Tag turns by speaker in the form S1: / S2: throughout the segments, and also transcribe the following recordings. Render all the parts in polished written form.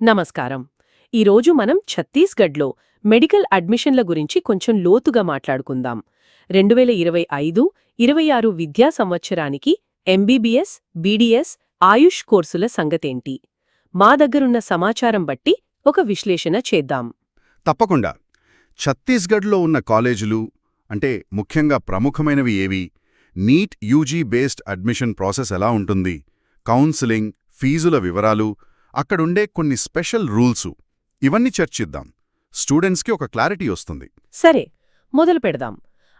S1: నమస్కారం. ఈరోజు మనం ఛత్తీస్గఢ్లో మెడికల్ అడ్మిషన్ల గురించి కొంచెం లోతుగా మాట్లాడుకుందాం. 2025-26 విద్యా సంవత్సరానికి ఎంబీబీఎస్, బీడీఎస్, ఆయుష్ కోర్సుల సంగతేంటి? మా దగ్గరున్న సమాచారం బట్టి ఒక విశ్లేషణ చేద్దాం.
S2: తప్పకుండా. ఛత్తీస్గఢ్లో ఉన్న కాలేజీలు అంటే ముఖ్యంగా ప్రముఖమైనవి ఏవి? NEET UG based admission process ఎలా ఉంటుంది? కౌన్సిలింగ్, ఫీజుల వివరాలు, అక్కడుండే కొన్ని స్పెషల్ రూల్సు ఇవన్నీ చర్చిద్దాం. స్టూడెంట్స్కి ఒక క్లారిటీ వస్తుంది.
S1: సరే, మొదలు పెడదాం.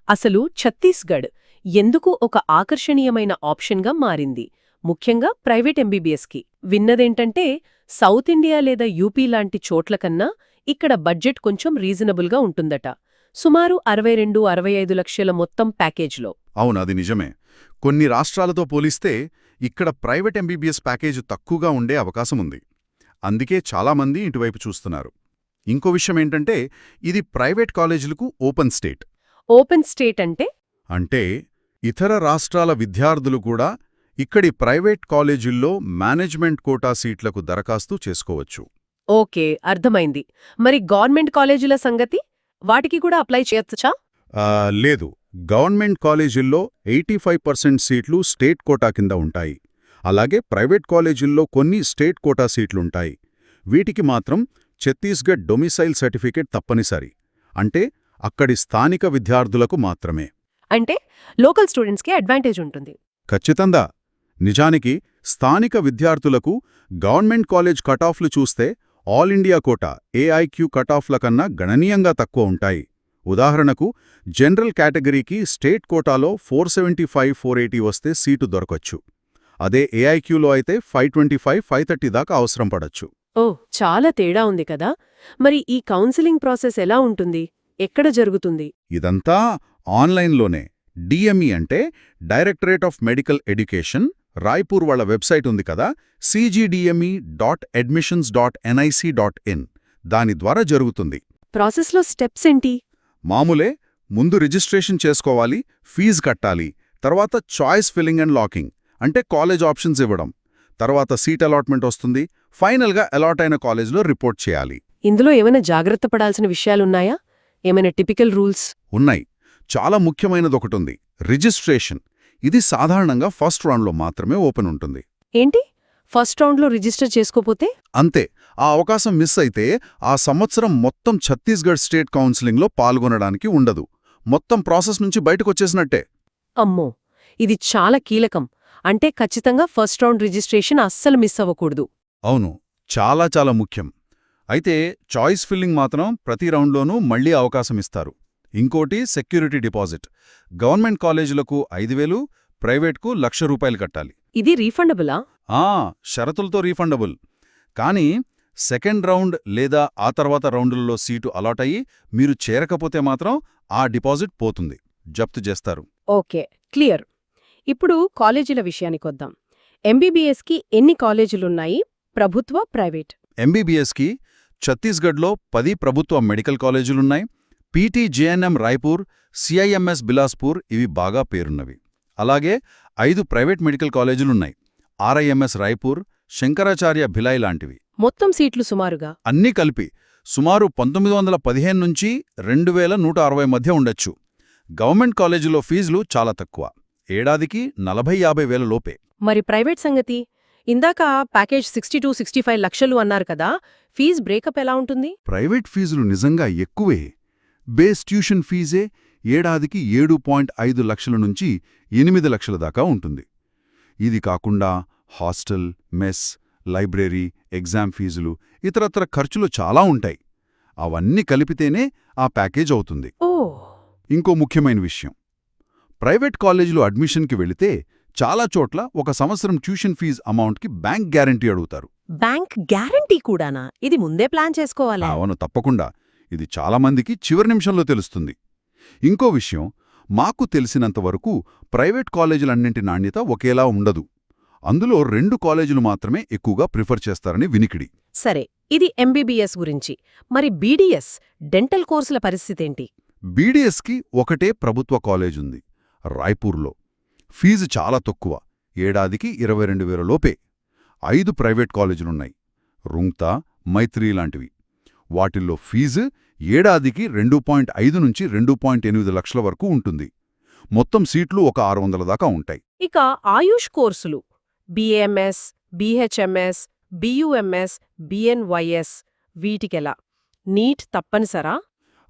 S1: అసలు ఛత్తీస్గఢ్ ఎందుకు ఒక ఆకర్షణీయమైన ఆప్షన్గా మారింది, ముఖ్యంగా ప్రైవేట్ ఎంబీబీఎస్కి? విన్నదేంటంటే సౌత్ ఇండియా లేదా యూపీ లాంటి చోట్లకన్నా ఇక్కడ బడ్జెట్ కొంచెం రీజనబుల్గా ఉంటుందట. సుమారు 62-65 లక్షల మొత్తం ప్యాకేజ్లో.
S2: అవును, అది నిజమే. కొన్ని రాష్ట్రాలతో పోలిస్తే ఇక్కడ ప్రైవేట్ ఎంబీబీఎస్ ప్యాకేజ్ తక్కువగా ఉండే అవకాశం ఉంది. అందుకే చాలామంది ఇటువైపు చూస్తున్నారు. ఇంకో విషయమేంటంటే ఇది ప్రైవేట్ కాలేజీలకు ఓపెన్ స్టేట్.
S1: ఓపెన్ స్టేట్ అంటే?
S2: అంటే ఇతర రాష్ట్రాల విద్యార్థులు కూడా ఇక్కడి ప్రైవేట్ కాలేజీల్లో మేనేజ్మెంట్ కోటా సీట్లకు దరఖాస్తు చేసుకోవచ్చు.
S1: ఓకే, అర్థమైంది. మరి గవర్నమెంట్ కాలేజీల సంగతి? వాటికి కూడా అప్లై చేయొచ్చా?
S2: లేదు. గవర్నమెంట్ కాలేజీల్లో 85% సీట్లు స్టేట్ కోటా కింద ఉంటాయి. అలాగే ప్రైవేట్ కాలేజీల్లో కొన్ని స్టేట్ కోటా సీట్లుంటాయి. వీటికి మాత్రం ఛత్తీస్గఢ్ డొమిసైల్ సర్టిఫికేట్ తప్పనిసరి. అంటే అక్కడి స్థానిక విద్యార్థులకు మాత్రమే.
S1: అంటే లోకల్ స్టూడెంట్స్కి అడ్వాంటేజ్ ఉంటుంది.
S2: ఖచ్చితంగా. నిజానికి స్థానిక విద్యార్థులకు గవర్నమెంట్ కాలేజ్ కటాఫ్లు చూస్తే ఆల్ ఇండియా కోటా ఏఐక్యూ కటాఫ్ల కన్నా గణనీయంగా తక్కువ ఉంటాయి. ఉదాహరణకు జనరల్ కేటగిరీకి స్టేట్ కోటాలో 475-480 వస్తే సీటు దొరకొచ్చు. అదే ఏఐక్యూలో అయితే 525-530 దాకా అవసరం పడొచ్చు.
S1: ఓ, చాలా తేడా ఉంది కదా. మరి ఈ కౌన్సిలింగ్ ప్రాసెస్ ఎలా ఉంటుంది? ఎక్కడ జరుగుతుంది?
S2: ఇదంతా ఆన్లైన్లోనే. డిఎంఈ అంటే directorate of medical education, Raipur వాళ్ళ వెబ్సైట్ ఉంది కదా, cgdme.admissions.nic.in, దాని ద్వారా జరుగుతుంది.
S1: ప్రాసెస్లో స్టెప్స్ ఏంటి?
S2: మామూలే. ముందు రిజిస్ట్రేషన్ చేసుకోవాలి, ఫీజు కట్టాలి, తర్వాత చాయిస్ ఫిల్లింగ్ అండ్ లాకింగ్ అంటే కాలేజ్ ఆప్షన్స్ ఇవ్వడం, తర్వాత సీట్ అలాట్మెంట్ వస్తుంది, ఫైనల్గా అలాట్ అయిన కాలేజ్లో రిపోర్ట్ చేయాలి.
S1: ఇందులో ఏమైనా జాగ్రత్త పడాల్సిన విషయాలున్నాయా? ఏమైనా టిపికల్ రూల్స్?
S2: ఉన్నాయి. చాలా ముఖ్యమైనదొకటుంది, రిజిస్ట్రేషన్. ఇది సాధారణంగా ఫస్ట్ రౌండ్లో మాత్రమే ఓపెన్ ఉంటుంది.
S1: ఏంటి, ఫస్ట్ రౌండ్లో రిజిస్టర్ చేసుకోపోతే?
S2: అంతే. ఆ అవకాశం మిస్ అయితే ఆ సంవత్సరం మొత్తం ఛత్తీస్గఢ్ స్టేట్ కౌన్సిలింగ్లో పాల్గొనడానికి ఉండదు. మొత్తం ప్రాసెస్ నుంచి బయటకొచ్చేసినట్టే.
S1: అమ్మో, ఇది చాలా కీలకం. అంటే ఖచ్చితంగా ఫస్ట్ రౌండ్ రిజిస్ట్రేషన్ అస్సలు మిస్ అవ్వకూడదు.
S2: అవును, చాలా చాలా ముఖ్యం. అయితే చాయిస్ ఫిల్లింగ్ మాత్రం ప్రతి రౌండ్లోనూ మళ్లీ అవకాశం ఇస్తారు. ఇంకోటి సెక్యూరిటీ డిపాజిట్. గవర్నమెంట్ కాలేజీలకు 5,000, ప్రైవేట్కు ₹1,00,000 కట్టాలి.
S1: ఇది రీఫండబులా?
S2: షరతులతో రీఫండబుల్. కానీ సెకండ్ రౌండ్ లేదా ఆ తర్వాత రౌండులలో సీటు అలాట్ అయ్యి మీరు చేరకపోతే మాత్రం ఆ డిపాజిట్ పోతుంది, జప్తు చేస్తారు.
S1: Okay, clear. ఇప్పుడు కాలేజీల విషయానికొద్దాం. ఎంబీబీఎస్కి ఎన్ని కాలేజీలున్నాయి, ప్రభుత్వ, ప్రైవేట్?
S2: ఎంబీబీఎస్కి ఛత్తీస్గఢ్లో 10 ప్రభుత్వ మెడికల్ కాలేజీలున్నాయి. పీటీజేఎన్ఎం రాయ్పూర్, సిఐఎంఎస్ బిలాస్పూర్ ఇవి బాగా పేరున్నవి. అలాగే 5 ప్రైవేట్ మెడికల్ కాలేజీలున్నాయి. ఆర్ఐఎంఎస్ రాయ్పూర్, శంకరాచార్య భిలాయ్ లాంటివి.
S1: మొత్తం సీట్లు సుమారుగా?
S2: అన్నీ కలిపి సుమారు 1915 నుంచి 2160 మధ్య ఉండొచ్చు. గవర్నమెంట్ కాలేజీలో ఫీజులు చాలా తక్కువ, ఏడాదికి 40-50 వేల లోపే.
S1: మరి ప్రైవేట్ సంగతి? ఇందాక ప్యాకేజ్ 62-65 లక్షలు అన్నారు కదా, ఫీజ్ బ్రేకప్ ఎలా ఉంటుంది?
S2: ప్రైవేట్ ఫీజులు నిజంగా ఎక్కువే. బేస్ ట్యూషన్ ఫీజే ఏడాదికి 7.5 లక్షల నుంచి 8 లక్షల దాకా ఉంటుంది. ఇది కాకుండా హాస్టల్, మెస్, లైబ్రరీ, ఎగ్జామ్ ఫీజులు, ఇతరత్ర ఖర్చులు చాలా ఉంటాయి. అవన్నీ కలిపితేనే ఆ ప్యాకేజ్ అవుతుంది. ఇంకో ముఖ్యమైన విషయం, ప్రైవేట్ కాలేజీలో అడ్మిషన్కి వెళితే చాలా చోట్ల ఒక సంవత్సరం ట్యూషన్ ఫీజు అమౌంట్కి బ్యాంక్ గ్యారంటీ అడుగుతారు.
S1: బ్యాంక్ గ్యారంటీ కూడానా? ఇది ముందే ప్లాన్ చేసుకోవాలా?
S2: అవును, తప్పకుండా. ఇది చాలామందికి చివరి నిమిషంలో తెలుస్తుంది. ఇంకో విషయం, మాకు తెలిసినంతవరకు ప్రైవేట్ కాలేజీలన్నింటి నాణ్యత ఒకేలా ఉండదు. అందులో 2 కాలేజీలు మాత్రమే ఎక్కువగా ప్రిఫర్ చేస్తారని వినికిడి.
S1: సరే, ఇది ఎంబీబీఎస్ గురించి. మరి బీడీఎస్, డెంటల్ కోర్సుల పరిస్థితేంటి?
S2: బీడీఎస్కి ఒకటే ప్రభుత్వ కాలేజుంది, రాయ్పూర్లో. ఫీజు చాలా తక్కువ, ఏడాదికి 22,000 లోపే. 5 ప్రైవేట్ కాలేజీలున్నాయి, రుంగ్తా, మైత్రి లాంటివి. వాటిల్లో ఫీజు ఏడాదికి 2.5 నుంచి 2.8 లక్షల వరకు ఉంటుంది. మొత్తం సీట్లు ఒక 600 దాకా ఉంటాయి.
S1: ఇక ఆయుష్ కోర్సులు బిఏఎంఎస్, బిహెచ్ఎంఎస్, బియుఎంఎస్, బిఎన్వైఎస్ వీటికెలా? నీట్ తప్పనిసరా?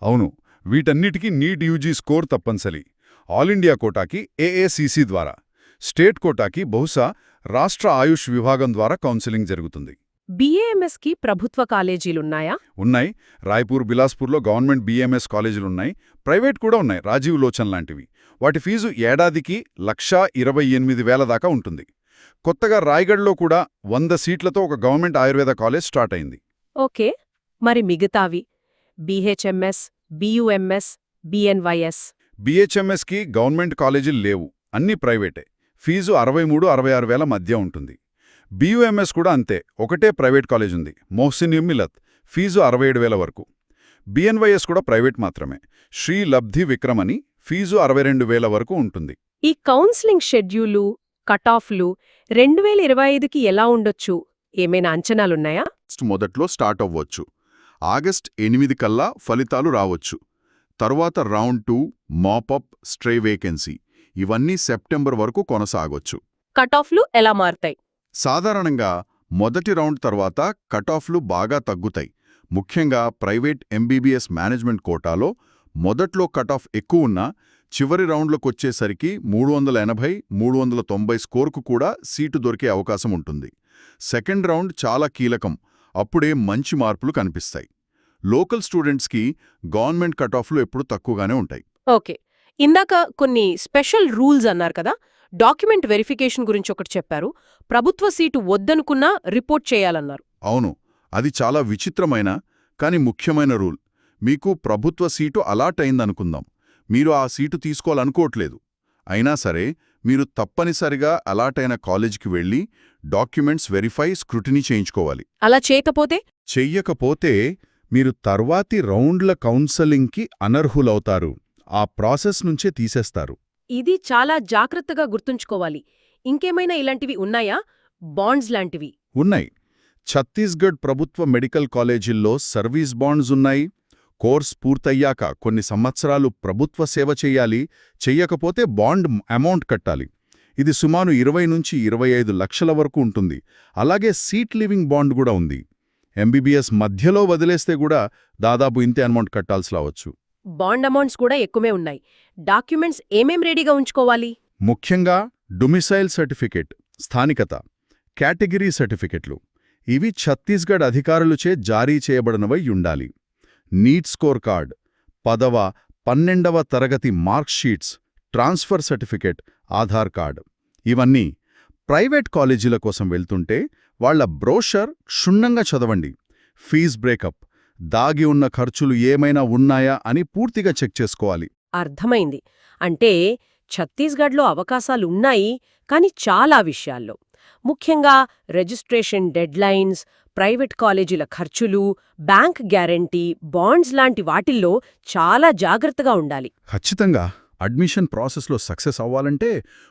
S2: అవును, వీటన్నిటికీ నీట్ యూజీ స్కోర్ తప్పనిసరి. ఆల్ ఇండియా కోటాకి ఏఏసీసీ ద్వారా, స్టేట్ కోటాకి బహుశా రాష్ట్ర ఆయుష్ విభాగం ద్వారా కౌన్సిలింగ్ జరుగుతుంది.
S1: బిఏఎంఎస్కి ప్రభుత్వ కాలేజీలున్నాయా?
S2: ఉన్నాయి. రాయ్పూర్, బిలాస్పూర్లో గవర్నమెంట్ బిఎంఎస్ కాలేజీలున్నాయి. ప్రైవేట్ కూడా ఉన్నాయి, రాజీవ్ లోచన్ లాంటివి. వాటి ఫీజు ఏడాదికి 1,28,000 దాకా ఉంటుంది. కొత్తగా రాయ్గఢ్లో కూడా 100 సీట్లతో ఒక గవర్నమెంట్ ఆయుర్వేద కాలేజ్ స్టార్ట్ అయింది.
S1: ఓకే, మరి మిగతావి బిహెచ్ఎంఎస్, బియుఎంఎస్, బిఎన్వైఎస్?
S2: బిహెచ్ఎంఎస్కి గవర్నమెంట్ కాలేజీలు లేవు, అన్నీ ప్రైవేటే. ఫీజు 63,000–66,000 మధ్య ఉంటుంది. బియుఎంఎస్ కూడా అంతే, ఒకటే ప్రైవేట్ కాలేజ్ ఉంది, మొహ్సిన్ మిలత్, ఫీజు 67,000 వరకు. బిఎన్వైఎస్ కూడా ప్రైవేట్ మాత్రమే, శ్రీ లబ్ధి విక్రమ్ అని, ఫీజు 62,000 వరకు ఉంటుంది.
S1: ఈ కౌన్సిలింగ్ షెడ్యూలు, కటాఫ్లు 2025కి ఎలా ఉండొచ్చు? ఏమైనా అంచనాలున్నాయా?
S2: మొదట్లో స్టార్ట్ అవ్వచ్చు. ఆగస్ట్ 8 కల్లా ఫలితాలు రావచ్చు. తరువాత రౌండ్ 2, మాపప్, స్ట్రే వేకెన్సీ ఇవన్నీ సెప్టెంబర్ వరకు కొనసాగొచ్చు.
S1: కటాఫ్లు ఎలా మారతాయి?
S2: సాధారణంగా మొదటి రౌండ్ తర్వాత కటాఫ్లు బాగా తగ్గుతాయి. ముఖ్యంగా ప్రైవేట్ ఎంబీబీఎస్ మేనేజ్మెంట్ కోటాలో మొదట్లో కటాఫ్ ఎక్కువున్నా చివరి రౌండ్లకొచ్చేసరికి 380–390 స్కోర్కు కూడా సీటు దొరికే అవకాశం ఉంటుంది. సెకండ్ రౌండ్ చాలా కీలకం, అప్పుడే మంచి మార్పులు కనిపిస్తాయి. లోకల్ స్టూడెంట్స్కి గవర్నమెంట్ కటాఫ్లు ఎప్పుడు తక్కువగానే ఉంటాయి.
S1: ఓకే, ఇందాక కొన్ని స్పెషల్ రూల్స్ అన్నారు కదా, డాక్యుమెంట్ వెరిఫికేషన్ గురించి ఒకటి చెప్పారు. ప్రభుత్వ సీటు వద్దనుకున్నా రిపోర్ట్ చేయాలన్నారు.
S2: అవును, అది చాలా విచిత్రమైన కానీ ముఖ్యమైన రూల్. మీకు ప్రభుత్వ సీటు అలాట్ అయిందనుకుందాం, మీరు ఆ సీటు తీసుకోవాలనుకోవట్లేదు. అయినా సరే మీరు తప్పనిసరిగా అలాట్ అయిన కాలేజీకి వెళ్ళి డాక్యుమెంట్స్ వెరిఫై, స్క్రూటినీ చేయించుకోవాలి.
S1: అలా
S2: చెయ్యకపోతే మీరు తర్వాతి రౌండ్ల కౌన్సెలింగ్కి అనర్హులవుతారు. ఆ ప్రాసెస్ నుంచే తీసేస్తారు.
S1: ఇది చాలా జాగ్రత్తగా గుర్తుంచుకోవాలి. ఇంకేమైనా ఇలాంటివి ఉన్నాయా? బాండ్స్ లాంటివి
S2: ఉన్నాయి. ఛత్తీస్గఢ్ ప్రభుత్వ మెడికల్ కాలేజీల్లో సర్వీస్ బాండ్స్ ఉన్నాయి. కోర్స్ పూర్తయ్యాక కొన్ని సంవత్సరాలు ప్రభుత్వ సేవ చెయ్యాలి, చెయ్యకపోతే బాండ్ అమౌంట్ కట్టాలి. ఇది సుమారు 20–25 లక్షల వరకు ఉంటుంది. అలాగే సీట్ లివింగ్ బాండ్ కూడా ఉంది. ఎంబీబీఎస్ మధ్యలో వదిలేస్తే కూడా దాదాపు ఇంతే అమౌంట్ కట్టాల్సి రావచ్చు.
S1: బాండ్ అమౌంట్స్ కూడా ఎక్కువే ఉన్నాయి. డాక్యుమెంట్స్ ఏమేం రెడీగా ఉంచుకోవాలి?
S2: ముఖ్యంగా డొమిసైల్ సర్టిఫికేట్, స్థానికత, కేటగిరీ సర్టిఫికెట్లు. ఇవి ఛత్తీస్గఢ్ అధికారులచే జారీ చేయబడినవై ఉండాలి. నీట్ స్కోర్ కార్డ్, 10వ, 12వ తరగతి mark sheets, transfer certificate, Aadhaar card. ఇవన్నీ ప్రైవేట్ కాలేజీల కోసం వెళ్తుంటే వాళ్ల బ్రోషర్ క్షుణ్ణంగా చదవండి. ఫీజ్ బ్రేకప్, దాగి ఉన్న ఖర్చులు ఏమైనా ఉన్నాయా అని పూర్తిగా చెక్ చేసుకోవాలి.
S1: అర్థమైంది. అంటే ఛత్తీస్గఢ్లో అవకాశాలున్నాయి, కానీ చాలా విషయాల్లో, ముఖ్యంగా రిజిస్ట్రేషన్ డెడ్లైన్స్, ప్రైవేట్ కాలేజీల ఖర్చులు, బ్యాంక్ గ్యారంటీ, బాండ్స్ లాంటి వాటిల్లో చాలా జాగ్రత్తగా ఉండాలి.
S2: ఖచ్చితంగా అడ్మిషన్ ప్రాసెస్లో సక్సెస్ అవ్వాలంటే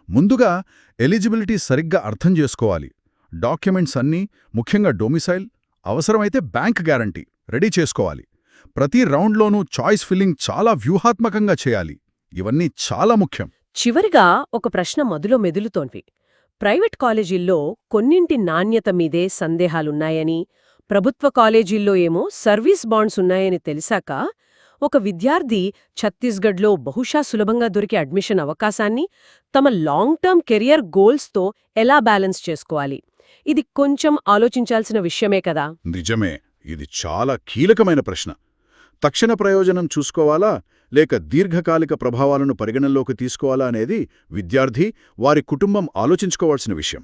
S2: ముందుగా ఎలిజిబిలిటీ సరిగ్గా అర్థం చేసుకోవాలి. డాక్యుమెంట్స్ అన్నీ, ముఖ్యంగా డొమిసైల్, అవసరమైతే బ్యాంక్ గ్యారంటీ రెడీ చేసుకోవాలి. ప్రతి రౌండ్లోనూ చాయిస్ ఫిల్లింగ్ చాలా వ్యూహాత్మకంగా చేయాలి. ఇవన్నీ చాలా ముఖ్యం.
S1: చివరిగా ఒక ప్రశ్న మదిలో మెదులుతోంది. ప్రైవేట్ కాలేజీల్లో కొన్నింటి నాణ్యత మీదే సందేహాలున్నాయని, ప్రభుత్వ కాలేజీల్లో ఏమో సర్వీస్ బాండ్స్ ఉన్నాయని తెలిసాక ఒక విద్యార్థి ఛత్తీస్గఢ్లో బహుశా సులభంగా దొరికే అడ్మిషన్ అవకాశాన్ని తమ లాంగ్ టర్మ్ కెరియర్ గోల్స్తో ఎలా బ్యాలెన్స్ చేసుకోవాలి? ఇది కొంచెం ఆలోచించాల్సిన విషయమే కదా?
S2: నిజమే, ఇది చాలా కీలకమైన ప్రశ్న. తక్షణ ప్రయోజనం చూసుకోవాలా లేక దీర్ఘకాలిక ప్రభావాలను పరిగణనలోకి తీసుకోవాలా అనేది విద్యార్థి, వారి కుటుంబం ఆలోచించుకోవాల్సిన విషయం.